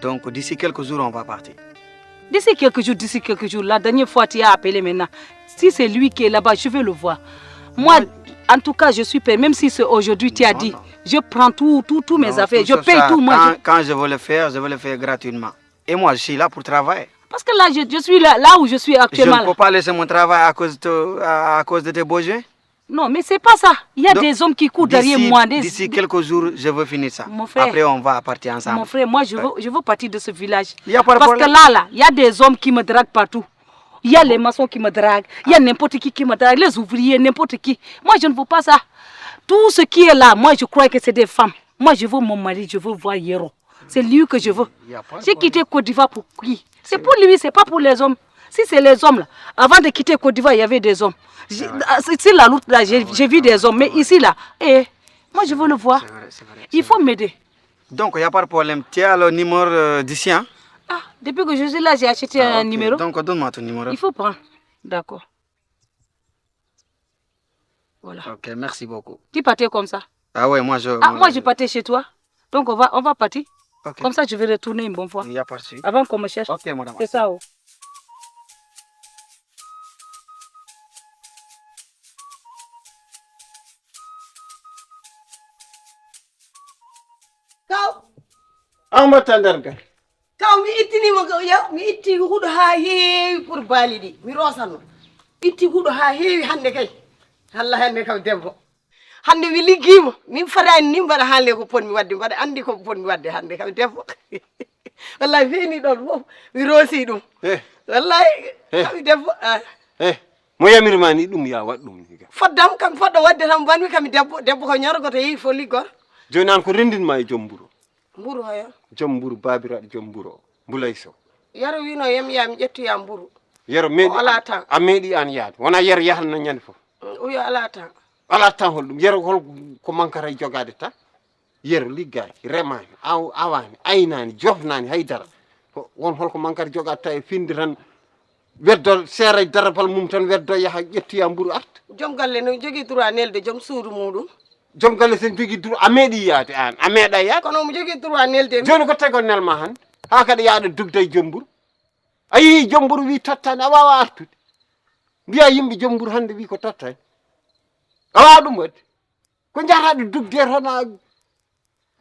Donc d'ici quelques jours, on va partir. D'ici quelques jours, la dernière fois tu as appelé maintenant. Si c'est lui qui est là-bas, je vais le voir. Moi, en tout cas, je suis payé. Même si c'est aujourd'hui, tu as dit, je prends tous mes affaires, je paye tout. Moi, quand je veux le faire gratuitement. Et moi, je suis là pour travailler. Parce que là, je suis là où je suis actuellement. Je ne peux pas laisser mon travail à cause de tes beaux yeux. Non, mais c'est pas ça. Il y a des hommes qui courent derrière moi. D'ici quelques jours, je veux finir ça. Mon frère, après, on va partir ensemble. Mon frère, moi, je veux partir de ce village. Parce que là, il y a des hommes qui me draguent partout. Il y a les maçons qui me draguent. Il y a n'importe qui me drague. Les ouvriers, n'importe qui. Moi, je ne veux pas ça. Tout ce qui est là, moi, je crois que c'est des femmes. Moi, je veux mon mari, je veux voir Yero. C'est lui que je veux. J'ai quitté Côte d'Ivoire pour qui? C'est pour lui, c'est pas pour les hommes. Si c'est les hommes, là, avant de quitter Côte d'Ivoire, il y avait des hommes. Sur la route, là, j'ai vu des hommes. Mais ici, là, moi, je veux le voir. Il faut m'aider. Donc, il n'y a pas de problème. Tu as le numéro d'ici, hein? Ah, depuis que je suis là, j'ai acheté un numéro. Donc, donne-moi ton numéro. Il faut prendre. D'accord. Voilà. Ok, merci beaucoup. Tu partais comme ça? Ah ouais, moi je partais chez toi. Donc, on va partir. Okay. Comme ça, je vais retourner une bonne fois. Il n'y a pas de souci. Avant qu'on me cherche. Ok, madame. C'est ça. Amba tandarga. Kaw mi ittinima ko yaw mi itti huɗo ha heewi pour balidi mi rosanno itti huɗo ha heewi hande kay Allah hande kam debbo hande mi liggima min farani ni mbaɗa hande ko ponmi wadde mbaɗa andi ko ponmi wadde hande kam debbo wallahi feeni ɗon fof mi roosi ɗum wallahi kam debbo mo yamirmani ɗum ya waɗ ɗum ni foddam kam foɗɗo wadde tan banmi kam debbo ko ñorgoto yeehi fo liggor joni an ko rendinma e joom mburo mburu hoyo joom mburu babiraɗo joom mburu o mbulay sow yaro wino yamiya mi ƴettoya mburu yero meeɗi ala tan a meeɗi an yaade wona yero yahalno ñande fof uyo ala tan holɗum yero hol ko mankata e jogade tan yero liggaki remani awani aynani jofnani haydara won holko mankata jogade ta e finde tan weddo seera e darabal mum tan weddo yaha ƴettoya mburu arta joom galle no jogui droit nelde joom suudu muɗum joom galle sen jogui droit a meeɗi yaade an a meeɗa yaade kono mo jogui droit nelde joni ko tagon nelma hande ha kadi yaaɗo dugda e joom mburu a yii joom mburu wi tottani a wawa artude mbiya yimɓe joom mburu hande wi ko tottani a wawa ɗum wadde ko jahataɗo dugde toon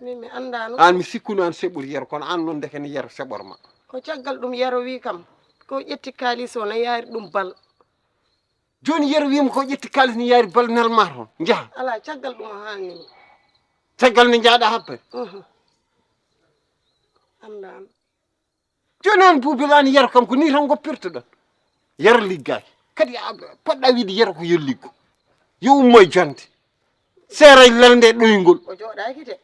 min mi andano an mi sikkuno an seɓɓori yero kono an noon deke ne yero seɓorma ko caggal ɗum yero wi kam ko ƴetti kalis o no yaari ɗum bal joni yero wima ko ƴetti kalis ne yaari bal nelma toon jaaha ala caggal ɗum hannimi caggal nde jaaɗa habbere andano joni an buubel an yero kam ko ni tan goppirto ɗon yero liggaki kadi poɗɗa wiide yero ko yo liggo yo ummo e jonde seera e lelde ɗoyngol o jooɗaki de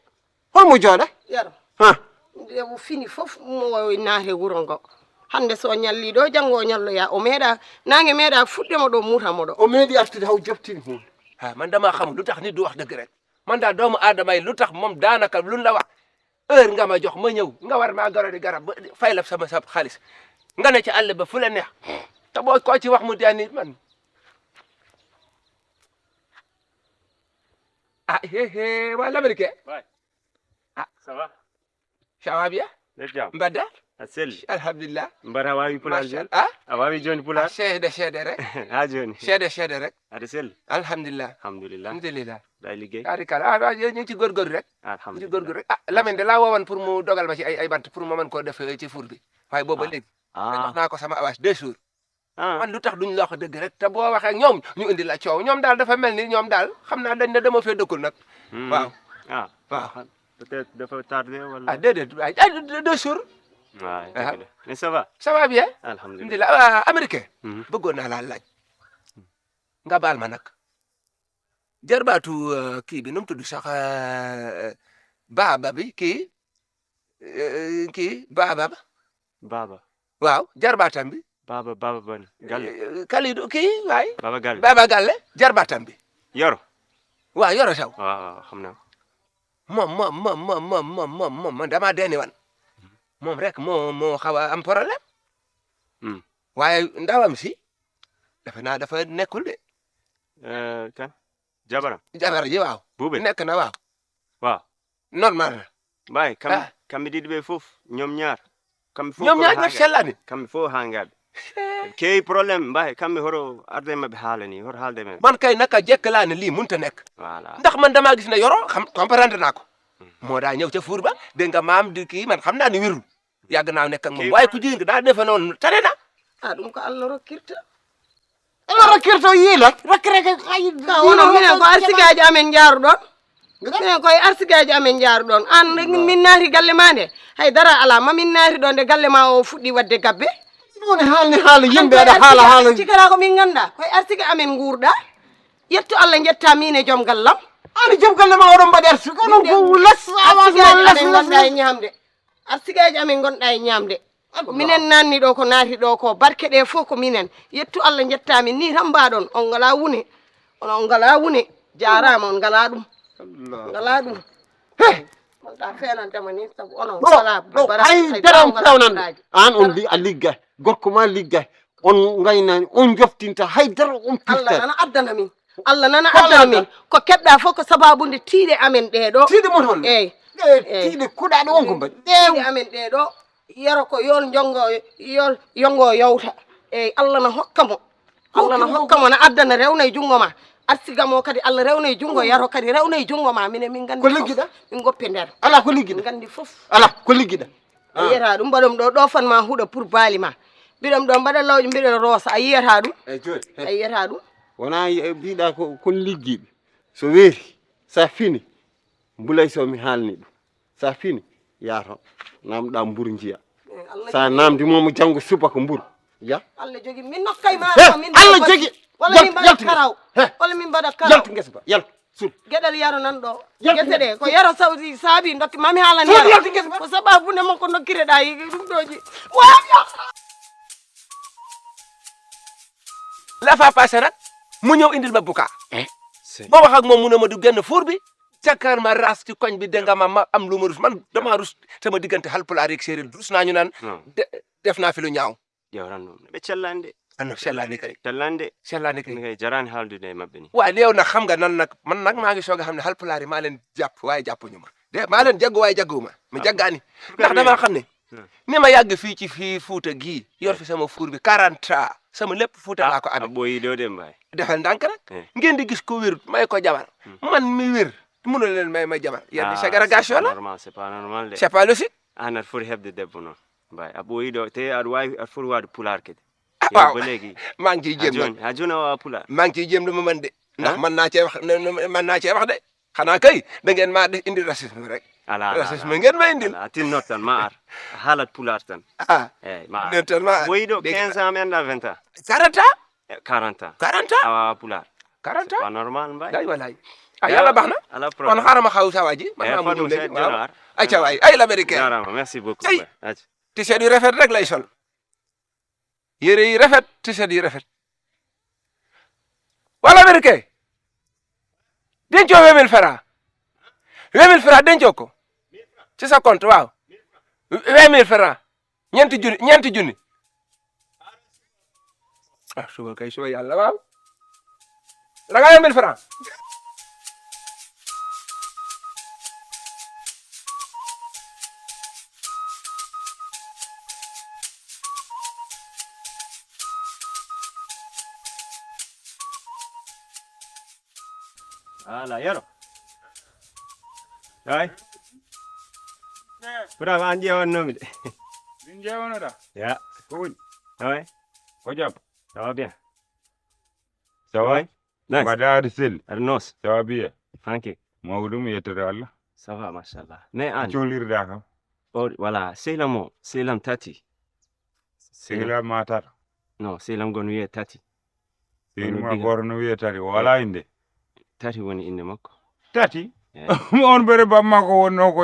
holmo jooɗa yero ha nde fini fof mo naate wuro ngo hande so ñalli ɗo janngo o ñalloya o meeɗa nange meeɗa fuɗɗemo ɗo mutamo ɗo o meeɗi artude haw joftini hunde man dama xam lu tax nit du wax dëgg rek man daal doomu aadama yi lu tax moom daanaka luñ la wax heure nga ma jox ma ñëw nga war maa garo di garab ba fay la sama sa xaalis nga ne ci àll ba fu la neex te boo ko ci wax mu dee nit man waa l'Américain ça va bien mbadda a selli alhamdulillah mbar a wawi pular joni a wawi joni pular seede rek ha joni seede rek aɗa selli alhamdulillah alhamdulillah ɗa liggey arikala ñu ngi ci góorgóorlu rek ñu ci góorgóorlu rek Lamine de laa woowoon pour mu dogal ma ci ay bant pour ma mën koo def ci four bi waaye boobu ba léegi jox naa ko sama avance 2 jours man lu tax duñ la wax dëgg rek te boo waxee ak ñoom ñu indi la coow ñoom daal dafa mel ni ñoom daal xam naa dañ ne dama fee dëkkul nag waaw waaw peut-être dafa tardé wala déedéet waay 2 jours waaw dëgg la mais ça va bien alhamdulilah américain bëggoon naa laa laaj nga baal ma nag jarbaatu kii bi nu mu tudd sax baaba bi kii baaba waaw jarbaatam bi baaba ban galle Kalidou kii waay baaba galle jarbaatam bi yoro waaw yoro saw waaw xam naa moom dama deeni wan moom rek moo xaw a am problème waaye ndawam si dafa naa dafa nekkul de kan jabar ji waaw buube nekk na waaw waaw normal bay kam kamɓe ɗiɗi ɓe fof ñoom ñaar kamɓe fof ñoom ñaar ñoo sellani kamɓe fof hangaɓe keewi probléme mbawi kamɓe horo arde maɓɓe haala ni horo haalde men man kay naka jekkalaane lii munta nekk voilà ndax man damaa gis ne yoro xam comprendre naa ko moo daa ñëw ca fuur ba dégg nga maam di kii man xam naa ni wirul yàgg naa nekk ak moom waaye ku jigéen daa defe noonu tane na ɗum ko Allah rokkirta Allah rokkirto yiila rokkireke hay ka wono minen ko arsigaji amen jaaruɗon minen koye arsigaji amen jaaruɗon an min naati galle ma nde haydara ala mamin naati ɗo nde galle ma o fuɗɗi wadde gabbe woni haalni haala yimɓe aɗa haala cikara ko min ganda koye arsigue amen guurɗa yetto Allah jetta min e joom gallam ani joom galle ma oɗon mbaɗi arsigue onon fof les arsigaji amen gonɗa e ñamde arsigaji amen gonɗa e ñamde minen nanni ɗo ko naati ɗo ko barke ɗe fof ko minen yettu Allah jettami ni tan mbaɗon on ngala wune on ngala wune jarama on ngala ɗum ngala ɗum monta fenantema ni saabu onon ngala hay daram fewnande an on a liggay gorko ma liggay on gaynani on joftinta haydara on Allah pirta nana addana min Allah nana addana min ko keɓɗa fof ko sababude tiiɗe amen ɗeɗo tiiɗe mon hon eyyi tiiɗe kuɗaɗe wonko mbaɗi tiiɗe amen ɗeɗo yero ko yol jongo yol yongo yowta eyyi Allah na hokka mo Allah na hokka mo na addana rewna e jungo ma arsigamo kadi Allah rewna e jungo yaro kadi rewna e jungo ma minen min gandi ko liggiɗa min goppi nder ala ko liggiɗa min gandi fof ala ko liggiɗa yiyata ɗum mbaɗom ɗo ɗofan ma huuɗo pour baali ma mbiɗom ɗo mbaɗa lawƴe mbiɗa roosa a yiyata ɗum eyyi joni a yiyata ɗum wona mbiɗa kon liggiɓe so weeri sa fini mbulay so mi haalni ɗum sa fini yaato namɗa mburu jiya sa namdimomo janggo suba ko mburu ya Allah jogi min nokkay ma min Allah jogi wala min mbaɗa karaw wala min mbaɗa karaw yaltu guesa ba yaltu sul gueɗal yaro nan ɗo guese ɗe ko yaro sawdi saabi dokki mami haalani yaltu guesa ba ko sababude makko nokkireɗa ɗum ɗoji waya la fa passé nag mu ñëw indil ma buka ma wax ak moom mu ne ma du genn fuur bi càkkaar ma ras ci koñ bi dégg nga ma am lu ma rus man dama rus sama diggante Haalpulaar ak séeréer rus naa ñu naan def naa fi lu ñaaw ƴewran ɗum ɓe cellande ano sellani kay tellande sellani kay mi kay jarani haaldude e maɓɓe ni waaye yow nag xam nga nan nag man nag maa ngi soog a xam ne Haalpulaar yi maa leen jàpp waaye jàppuñu ma de maa leen jaggu waaye jagguwuma ma jaggaani ndax damaa xam ne ni ma yàgg fii ci fii Fuuta gii yor fi sama fuur bi 40 ans sama lépp Fuuta laa ko amee ɓooyi ɗo de mbay defal ndànk rek ngeen di gis ko wér may ko jabar man mi wér mënu leen may jabar yéen di ségrégation la normal c'est pas normal de c'est pas logique an aɗa foti heɓde debbo noon mbay a ɓooyi ɗo te aɗa wawi aɗa foti wade pulaar kede waaw ba léegi maa ngi ciy jéem ha joni a wawa pulaar maa ngi ciy jéem lu ma mën de ndax mën naa cee wax mën naa cee wax de xanaa kay da ngeen maa def indi racisme rek ala racisme ngeen ma indil a tinnot tan ma ar a haalat pulaar tan eyyi ma non tellement ɓooyi ɗo 15 ans mi anda 20 ans 40 ans 40 ans 40 ans a wawa pulaar 40 ans pas normal mbay day walay yàlla baax na ala kon problème xaaral ma xaw sa waa ji man maa mu ñëw léegi waaw ay ca waay ay l'américain jarama merci beaucoup Ay. mbay t-shirt yu rafet rek lay sol yére yi rafet t-shirt yi rafet wala américain dencoo 20 000 francs 20 000 francs dencoo ko ci sa compte waaw 20 000 francs ñeenti junni ah suba kay suba yàlla waaw da nga 20 000 francs ala yaro ay pura an ƴewannomi de min ƴewanoɗa ya ko woni ay ko jaam ça va bien sawa nice mbaɗa aɗa selli aɗa noos sawa biye fanke mawɗum yettere Allah ça va machallah mais an cohlirɗa kam o voilà sehlam o sehlam tati sehla ma tata non sehlam gon wiye tati sehli ma diga. goto no wiyetati wala inde tati woni inde makko tati eyyi on ɓere bamma ko wonno ko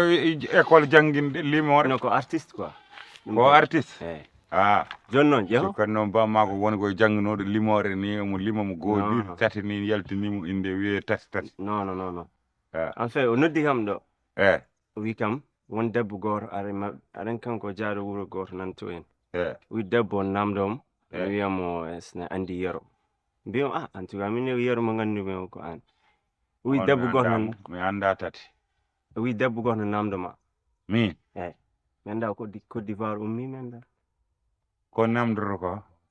école jangguinde limore no ko artiste quoi ko artiste eyyi a joni noon ƴeew sukkat noon bamma ko woni koye jangguinoɗo limore ni mo lima mo goho Non, ɗiɗi non. tati ni yaltinimo inde wiye tati tati non non non non Ah. en fait o noddi kam ɗo e o wi kam won debbo goto aɗen kanko jaaɗo wuuro goto nan to en e wi debbo on namdom Eh. wiyamo ne andi yero mbiyam en tout cas min yero mo gandumi o ko an wi on debbo mi goto andamo, nan mi anda tati wi debbo goto no namdoma min eyyi mi anda Côte d'Ivoire ummi mi anda ko namdoro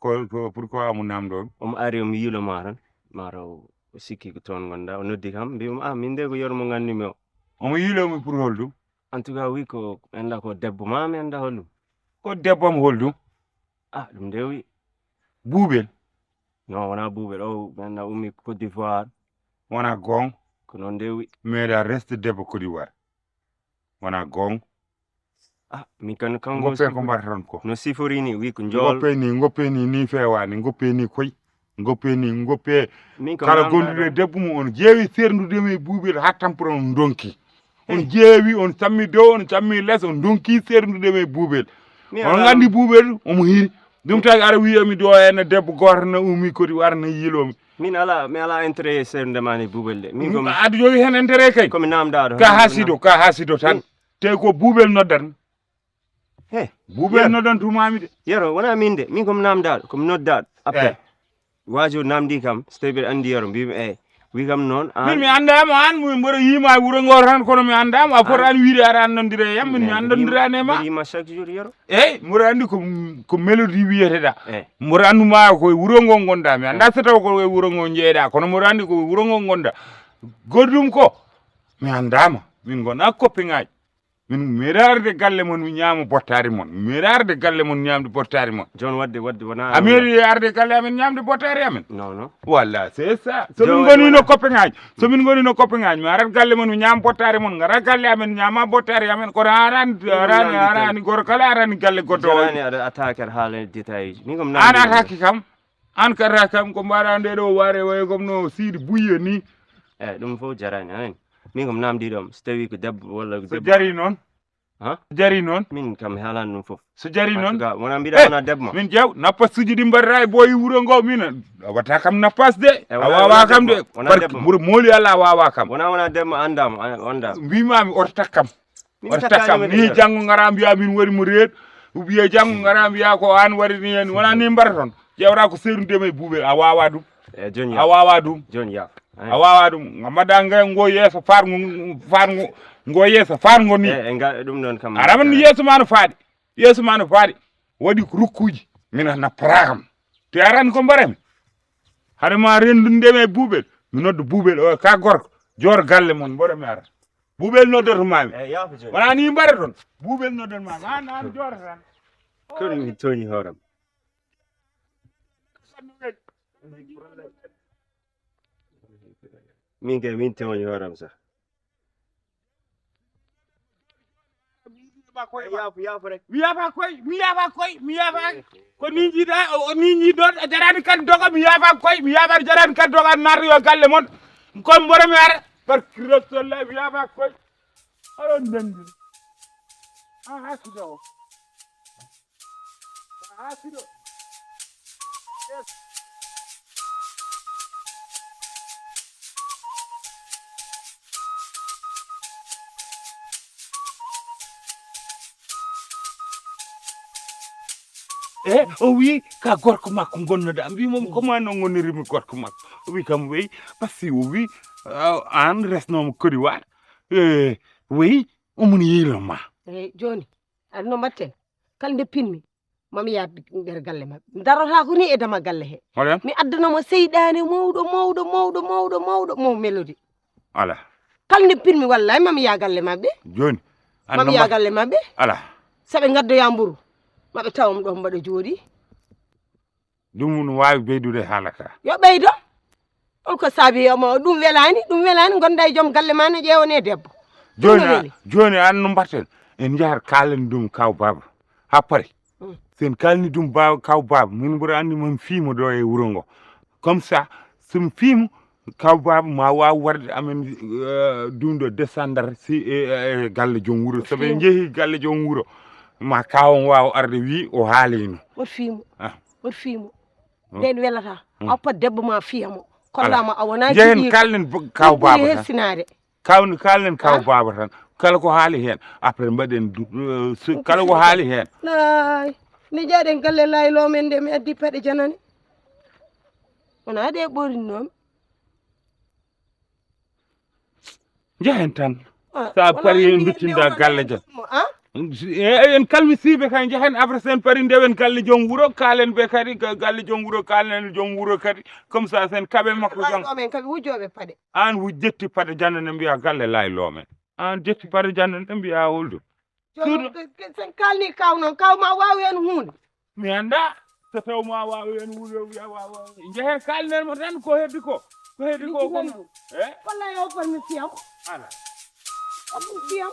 ko pourquoi amu namdo omo ari omo yiloma tan maro o sikki ko toon gonɗa o noddi kam mbimo min de ko yormo gandumi o omo yilomi pour holdum en tout cas wi ko mi anda ko debbo ma mi anda hollum ko debbam holdum ɗum nde wi buubel non wona buuɓel o mi anda ummi Côte d'Ivoire wona gong ko noon nde wi meeɗa reste debbo Côte d'Ivoire wona gong min kan kanko goppe ko mbaɗa ton ko no sifori ni wi ko jool goppe ni fewani goppe ni koy goppe ni goppe min ko kala gondude debbo mum on jeewi serndude me buubel ha tampere on donki on jeewi on cammi dow on cammi less on donki serndude me buubel on gandi buubel omo hiri ɗum tagi ara wiyami do ene debbo goto no umi Côte d'Ivoire no yilomi mi ala intérêt serndemani buubel de min ko aɗa jogi hen intérêt kay komi namdaɗo ka hasido tan te ko buubel noddan buubel noddan tumami de yero wona min de min komi namdaɗo komi noddaɗo appel wajo namdi kam so tawi mbiɗa andi yero mbimi wi kam noon min mi andama an mboɗo yima wuro ngor tan kono mi andama a fotani wiide aɗa andodira e yam min mi andodirirani e ma yima chaque jour yero mboɗo andi ko mélodie wiyeteɗa mboɗo anduma ko wuro ngo gonɗa mi anda so taw ko wuro ngo jeeɗa kono mboɗo andi ko wuro ngo gonɗa goɗɗum ko mi andama min gona coppiŋaji min meeɗa arde galle mon mi ñaama bottari mon meeɗa arde galle mon ñamde bottari mon jon wadde wona a meeɗi arde galle amen ñamde bottari amen non voilà c'est ça somin goni no coppiŋaji mi arat galle mon mi ñaama bottari mon gara galle amen ñaama bottari amen kono arani goto kala arani galle goɗɗo o jarani aɗa attaque aɗa haala détail ji min kom an attaque kam an kata kam ko mbaɗa nde ɗo waare way comme no Sidi Bouye ni ɗum fof jarani anani min kom namdiɗom so tawi ko debbo walla so jari noon jari noon min kam mi haalani ɗum fof so jari noon wona mbiɗa wona debbo ma min jeew nappas suji ɗi mbaɗata e boyi wuro ngo min a watta kam nappas de a wawa kam de barke ɓuuro mooli Allah a wawa kam wona debbo andama ondama mbimami oto takkam ni janggo gara mbiya min wari mo reeɗ wiye janggo gara mbiya ko an warini hen wona ni mbaɗa toon ƴewra ko serndema e buuɓe a wawa ɗum a wawa ɗum joni ya a wawa ɗum mbaɗa ngo yeeso ngo yeeso fargo ni ɗum noon kam araman yeeso ma no faaɗi waɗi ko rukkuji mina nappata kam te arani ko mbarami haɗa ma rendundema e buuɓel mi nodda buuɓel o ka gorko joor galle mon mboɗo mi ara buuɓel noddatomami wona ni mbaɗa toon buuɓel noddatomami an joora tan kono mi toñi hooram min kay min toñi hooram sa mi yafa koy ko ni jiiɗa ni jiiɗon jarani kadi doga mi yafa koy mi yafa jarani kadi doga narta yo galle mon koye mboɗo mi ara par rasulullah mi yafa koy oɗon ndendi hasido o wi ka gorko makko gonnoɗa mbimomi comment no gonnirimi gorko makko o wi kam weyi par ce que o wi an resnomo Côte d'Ivoire weyi omoni yiiloma eyyi joni aɗa no mbatten kala nde pinmi mami yaade nder galle mabɓe mi darota ko ni e dama galle he mi addanamo seyɗani mawɗo mélodie ala kala nde pinmi wallahi mami ya galle mabɓe joni mami ya galle mabɓe ala saɓe gaddoya mburu maɓe tawam ɗo mbaɗa jooɗi ɗum no wawi ɓeydude haala ka yo ɓeydo holko saabi ɗum welani gonda e joom galle ma ne ƴewone debbo joni an no mbatten en jahar kalen ɗum kaw baba ha paari sen kalni ɗum kaw baba min mboɗo andi min fiimo ɗo e wuuro ngo comme ça somi fiimo kaw baba ma waw warde amen ɗum ɗo descendre si e galle joom wuuro soɓe jeehi galle joom wuuro ma kawon wawa arde wi o haalino woto fiimo nden welata oppa debbo ma fiyamo kollama a wona jehen kalnen kaw baba hersinade kalnen kaw baba tan kala ko haali hen après mbaɗen kala ko haali hen lay ni jaaɗen galle laylo men nde mi addi paɗe janane wona ɗe ɓorinnomi jehen tan sa paari duttinda galle jan en kalmi siɓe kay jahen après sen pari ndewen galle joom wuuro kaalen ɓe kadi galle joom wuuro kaalen joom wuuro kadi comme ça sen kaɓe makko jon men kaɓe wujjoɓe paɗe an jetti paɗe jande ne mbiya galle layloomen an jetti paɗe jande ne mbiya holɗum sen kalni kaw noon kaw ma wawi hen hunde mi anda so taw ma wawi hen wuuro wiya wawa jeehen kalnenmo tan ko heddi ko kono wallahi o par mi fiyam ala mi fiyam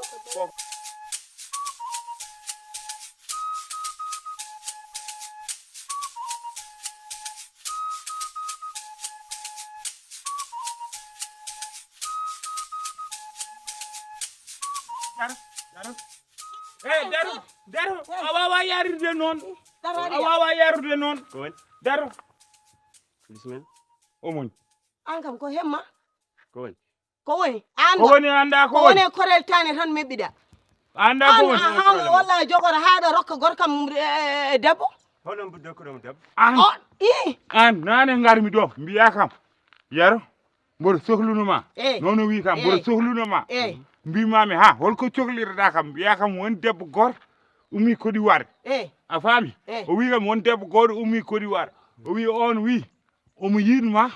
daro a wawa yarirde noon a wawa yarude noon daro bismillah omoñ an kam ko hemma ko woni ko woni an ko woni anda ko woni korel tane tan meɓɓiɗa anda ko woni an walla jogora haɗo rokka gorkam debbo holon bu dokkuɗomo debbo an nane garmi ɗo mbiya kam yaro mboɗo sohlunoma nono wi kam mboɗo sohlunoma mbimami ha holko cohlirɗa kam mbiya kam won debbo goto ummi Côte d'Ivoire a faami o wi kam won debbo goto ummi Côte d'Ivoire o wi on wi omo yiɗma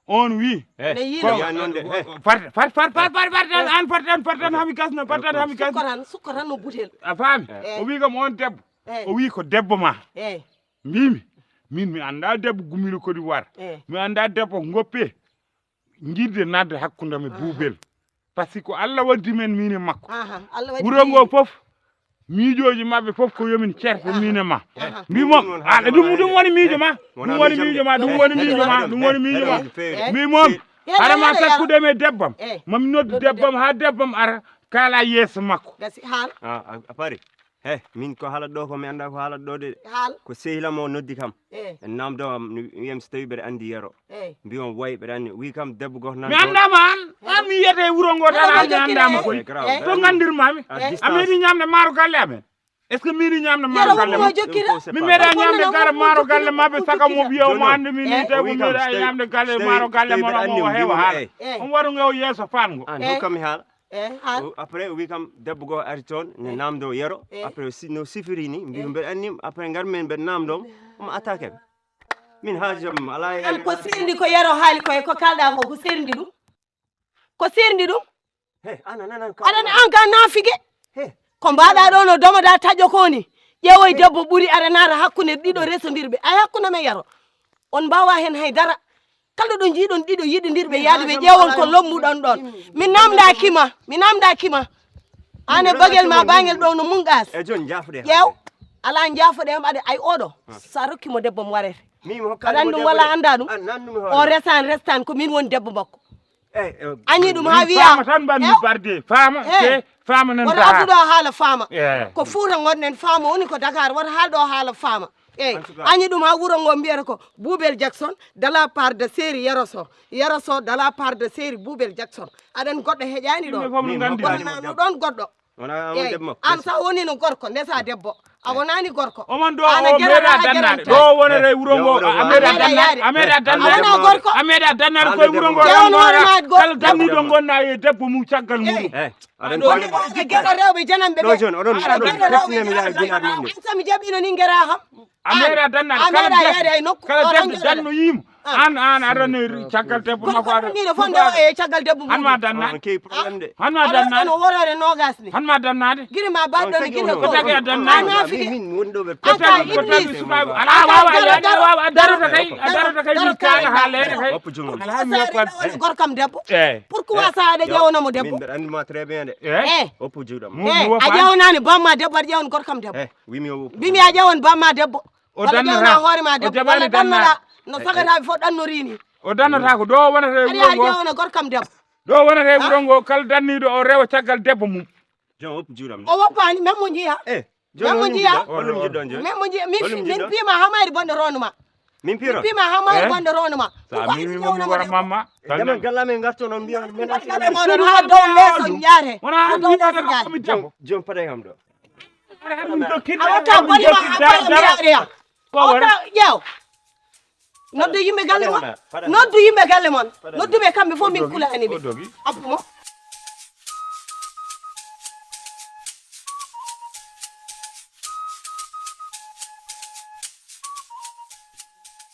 on wi partan hami gasno sukkotan no butel a faami o wi kam on debbo o wi ko debbo ma mbimi min mi anda debbo gummino Côte d'Ivoire mi anda debbo goppe guirde nadde hakkudemi buubel par ce que ko Allah waddi men min e makko wuro ngo fof miijoji mabɓe fof ko yomin certo min e ma mbimo ɗum woni miijo ma ɗum woni miijo ma ɗum woni miijo ma ɗum woni miijo ma mbimom harama sakkudemi e debbam mami noddu debbam ha debbam ara kala yeeso makko a pari min ko haalat ɗo ko mi anda ko haalat ɗo de ko sehilamo noddi kam en namdo am wiyam so tawi mbeɗa andi yero mbimam wayi mbeɗa andi wi kam debbo goto nan mi andama an mi yiyete e wuuro ngo tan mi andama koy to gandirmami a meeɗi ñamde maaro galle amen est ce que miiɗi ñamde maaro galle mi meeɗa ñamde gara maaro galle mabɓe saka mo wiya omo andi min ni tawi ko meeɗa ñamde galle maaro galle mono o heewa haala on waɗu ngo yeeso fango an hokkami haala après wi kam debbo go ari toon ne namdo yero après no sifiri ni mbi mbeɗa anni après gar men mbeɗa namdo omo attaque min haajam ala an ko serndi ko yero haali koye ko kalɗa ko serndi ɗum ko serndi ɗum aɗana an ka naafige ko mbaɗa ɗo no domoɗa taƴo ko ni ƴeewoye debbo ɓuuri aranara hakkude ɗiɗo resodirɓe ay hakkude men yero on mbawa hen haydara kala ɗo jiiɗon ɗiɗo yiɗidirɓe yaade ɓe ƴeewon ko lommuɗon ɗon min namda kima ane bagel ma bangel ɗo no mungas ƴeew ala jaafoɗe hem aɗa ay oɗo sa rokkimo debbo mo warete aɗa andi ɗum walla anda ɗum o restan ko min woni debbo makko añi ɗum ha wiya fama tan mbanmi barde fama nan woto adduɗo haala faama ko Fuuta gonɗen faama woni ko Dakar woto haalɗo haala faama eyyi añi ɗum ha wuuro ngo mbiyata ko Boubel Jackson de la part de série Yeroso de la part de série Boubel Jackson aɗan goɗɗo heƴani ɗo no ɗon goɗɗo eyyi an sa woni no gorko ndesa debbo a wonani gorko oman ɗo o meeɗa dannade ɗo wonere wuro ngo a meeɗa dannade koye wuro ngo kala danniɗo gonna e debbo mum caggal muɗum gueɗo rewɓe janamɓe ɓesami jaɓino ni guera kam a meeɗa dannade kala debbo danno yimo an aɗane caggal debbo makko aɗaniɗo fof nde e caggal debbo hanma dannade hanma dannade no worore nogas ni hanma dannade guiri ma baɗɗo ne guiri ko tagi a dannade min wonɗo ɓe ala wawa a darata kay min kaala ha leene kay ala mi hokkat gorkam debbo pourquoi sa aɗa ƴewnamo debbo min mbeɗa anduma très bien de oppu juuɗam a ƴewnani bamma debbo aɗa ƴewon gorkam debbo wimi a ƴewon bamma debbo walla ƴewna hoorema debbo walla dannoɗa no sagataɓe fof ɗannorini o dannata ko ɗo wonata e aɗa ƴewna gorkam debbo ɗo wonata e wuro ngo kala danniɗo o rewa caggal debbo mum jon oppu juuɗam o woppani même mo jiiya même mo jiiya même mo jiiya min piima hamayri bonɗo ronuma min piima hamayri bonɗo ronuma sa mimi wara mamma demen gallamen gartono mbiya galle moɗon ha dow leeso jaare wona mi jabbo jon paɗay kam ɗo a watta bonima haɓɓeya ota ƴeew noddu yimɓe galle mon noddu yimɓe galle mon nodduɓe kamɓe fof min kulaniɓe appumo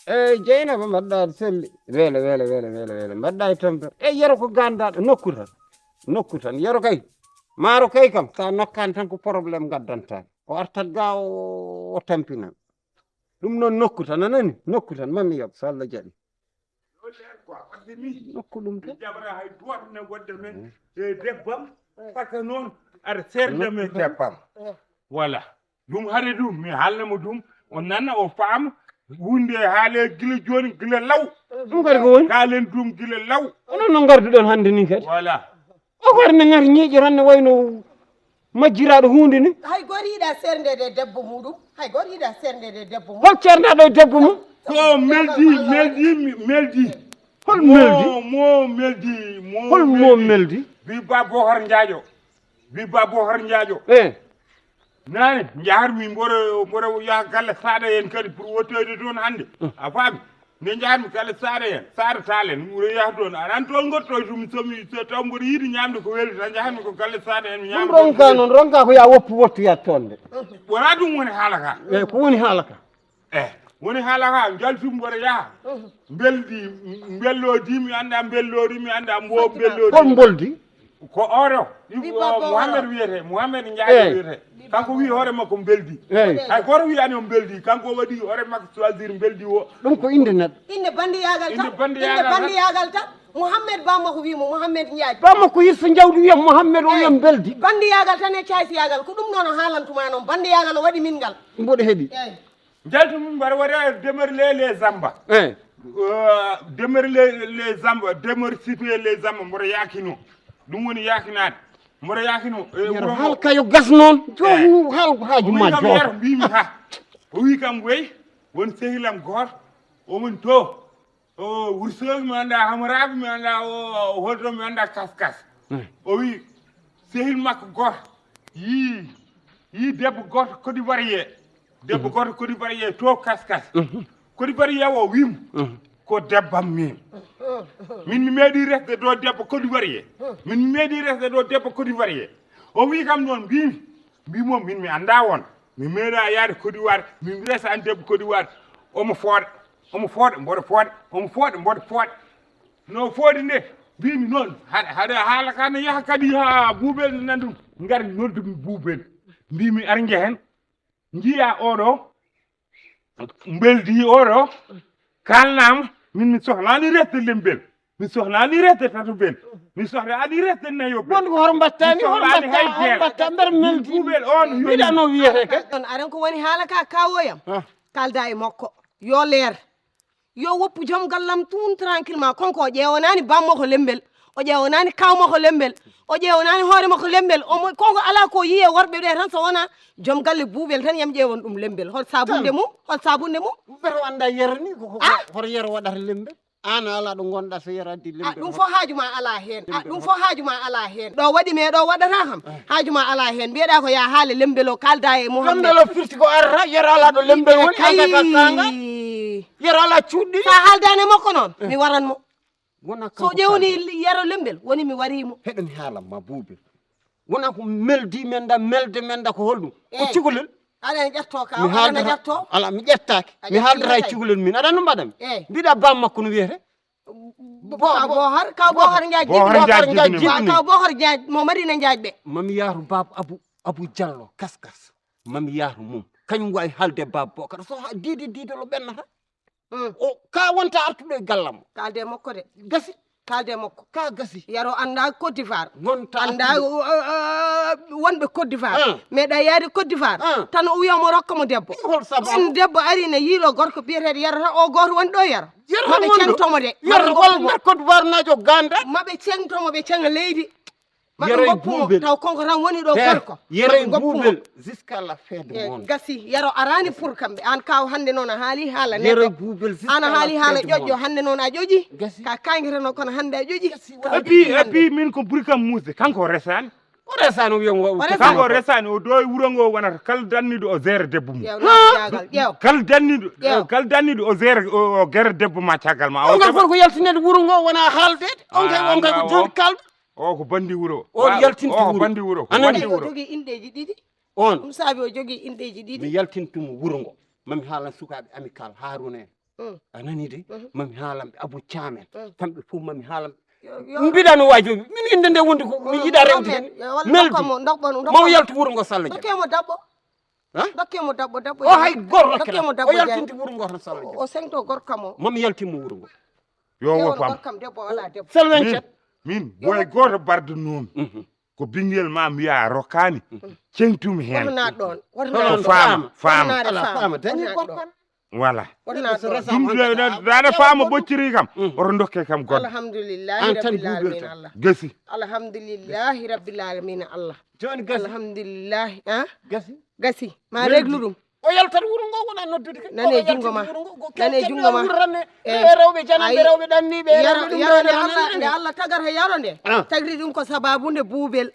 eyyi Dieynaba mbaɗɗa selli weele mbaɗɗa e tampere eyyi yero ko gandaɗo nokku tan yero kay maaro kay kam sa nokkani tan ko probléme gaddanta o artat ga o tampinan ɗum noon nokku tan anani nokku tan mami yob so Allah jaɓi nokku ɗum tan jabra hay duwatne wonde men e debbam par ce que noon aɗa serde men debbam voilà ɗum haade ɗum mi haalnamo ɗum o nana o faama hunde haale gila joni gila law ɗum kadi ko woni kaalen ɗum gila law onon no garduɗon hannde ni kadi voilà o ko arne ngati ñiiƴo tan ne wayno majjiraɗo hunde ni hay goto yiiɗa serdede debbo muɗum hay goto yiiɗa serdede debbo muɗum hol ceernaɗo e debbo mum to meldi hol meldi mo meldi bi babbo har njaajo nani jaharmi mboɗo yaha galle saɗa hen kadi pour wottoyde toon hannde a faami nde jaharmi galle saɗa hen saɗa talen mbiɗo yaha toon aɗan toon gottoy so taw mboɗo yiiɗi ñamde ko welde tan jahanmi ko galle saɗa hen mi ñama ronka noon ronka ko ya wottuyat toon de wona ɗum woni haala ka eyyi ko woni haala ka woni haala ka jaltum mboɗo yaha belɗi bellodi mi anda bellori mi anda mbo bellori hol boldi ko oro Mouhamed wiyete Mouhamed Ndiaye wiyete kanko wi hoore makko beldi hay goto wiyani on beldi kanko waɗi hoore makko choisir beldi o ɗum ko inde neɗɗo inde bandiyagal tan Mouhamed bammakko wimo Mouhamed Ndiaye bammakko yirso jawdi wiyam Mouhamed o wiyam beldi bandiyagal tan e caysiyagal ko ɗum noon o haalantuma noon bandiyagal o waɗi min ngal mboɗo heeɗi jaltumi mbaɗa waɗa demeure les zamba demeure les zamba demeure situé les zamba mboɗo yakino ɗum woni yakinade mboɗo yakino haal kayo gas noon joni haal haaju ma yero mbimi ha o wi kam wey won sehilam goto omon to o wursogi mi anda hamaraɓe mi anda o holto mi anda kaskas o wi sehil makko goto yi debbo goto Côte d'Ivoire debbo goto Côte d'Ivoire to kaskas Côte d'Ivoire o wimo ko debbam min mi meeɗi resde ɗo debbo Côte d'Ivoire min mi meeɗi resde ɗo debbo Côte d'Ivoire o wi kam noon mbimo min mi anda won mi meeɗa yaade Côte d'Ivoire min resa an debbo Côte d'Ivoire omo fooɗa mboɗo fooɗa no fooɗi nde mbimi noon haɗa haala ka ne yaha kadi ha buubel ne nandum ngari noddumi buubel mbimi ar jehen jiiya oɗo beldi oɗo kalnama min mi sohlani resde lembel mi sohlani resde tatobel mi sohlani resde nayobel wonde ko hoto mbattani mbatta mbeɗa meldi buubel on mbiɗa no wiyete kadi on aren ko woni haala ka kawoyam kalda e makko yo leer yo woppu joom gallam tun tranquillement konko o ƴeewanani bammako lembel o ƴeewanani kawmako lembel o ƴeewanani hoore makko lembel konko ala ko yiye worɓe ɗe tan so wona joom galle buubel tan yam ƴeewon ɗum lembel hol sabunde mum ɓeto anda yero ni hoto yero waɗata lembel an ala ɗo gonɗa so yero addi lembel ɗum fof haajuma ala hen ɗo waɗi me ɗo waɗata kam haajuma ala hen mbiyeɗa ko ya haale lembel o kalda e Mouhamed lembel o firti ko arata yero ala ɗo lembel woni kanga yero ala cuuɗɗi sa haaldani makko noon mi waranmo so ƴewni yero lembel woni mi warimo heɗomi haalamma buubel wona ko meldi men da melde men da ko holɗum ko cukalel aɗa ƴetto ka aɗa ƴetto ala mi ƴettaki mi haaldata e cukalel min aɗa no mbaɗami mbiɗa bam makko no wiyete kaw bohar jaaj kaw bohar jaaj mo Madina jaaj ɓe mami yaaru baba abou diallo kaskas mami yaaru mum kañum wawi haalde baba Bocar so diidolo ɓennata o ka wonta artuɗo e gallam kalde makko de gasi kalde makko ka gasi yaro anda Côte d'Ivoire wonta anda wonɓe Côte d'Ivoire meeɗa yaade Côte d'Ivoire tan o wiyamo rokkamo debbo en debbo ari ne yiiɗo gorko biyeteɗo yaro tan o goto woni ɗo yaro maɓe cengtomo de nder Côte d'Ivoire najo ganda maɓe cengtomo ɓe cenga leydi yero buubel taw konko tan woni ɗo gorko yero buubel jusqu'à la fin du monde gasi yaro arani pour kamɓe an kaw hande noon a haali haala yero buubel ana haali haala ƴoƴƴo hande noon a ƴoƴi ka kangueteno kono hande a ƴoƴi et puis min ko ɓuuri kam musde kanko resani o resani o wiyamo kanko resani o ɗo e wuuro ngo wonata kala danniɗo o gére debbo mum kala danniɗo o gére debbo ma caggal ma on kay foti ko yaltinede wuuro ngo wona haaldede on kay ko joni kalɗo o ko bandi wuuro o yaltinti wuuro bandi wuuro anani o jogui indeji ɗiɗi on ɗum saabi o jogui indeji ɗiɗi mi yaltintumo wuuro ngo mami haalan sukaɓe amical Harouna en a nani de mami haalamɓe abou thiamen kamɓe fof mami haalamɓe mbiɗano waaji min inde nde wondi ko mi yiɗa rewde hen meldi mo yaltu wuuro ngo Salla Dia dokkemo dabbo dokkemo dabbo o hay goto dokkemo dabbo o yaltinde wuuro ngo tan Salla Dia o sengto gorkam o mami yaltimo wuuro ngo yo wo fam gorkam debbo wala debbo salwen cet min boy goto barde noon ko bingel ma mi wiya rokkani cengtumi hen wona ɗon ko faama ala faama dañi gorkam voilà wona ɗum dana faama ɓocciri kam oto dokke kam goɗɗo alhamdulillahi rabbil alamin Allah gasi alhamdulillahi rabbil alamin Allah joni gasi alhamdulillahi gasi ma reglu ɗum o yaltat wuuro ngo wona noddude ka nane jungo ma nane jungo ma rewɓe janamɓe rewɓe ɗanniɓe nde Allah tagata yaro nde tagri ɗum ko sababude buubel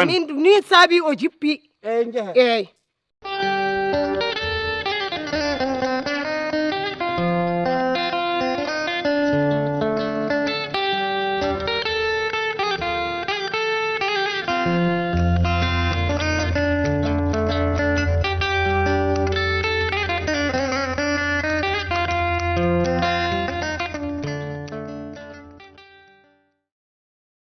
min ni saabi o jippi eyyi jeehe eyyi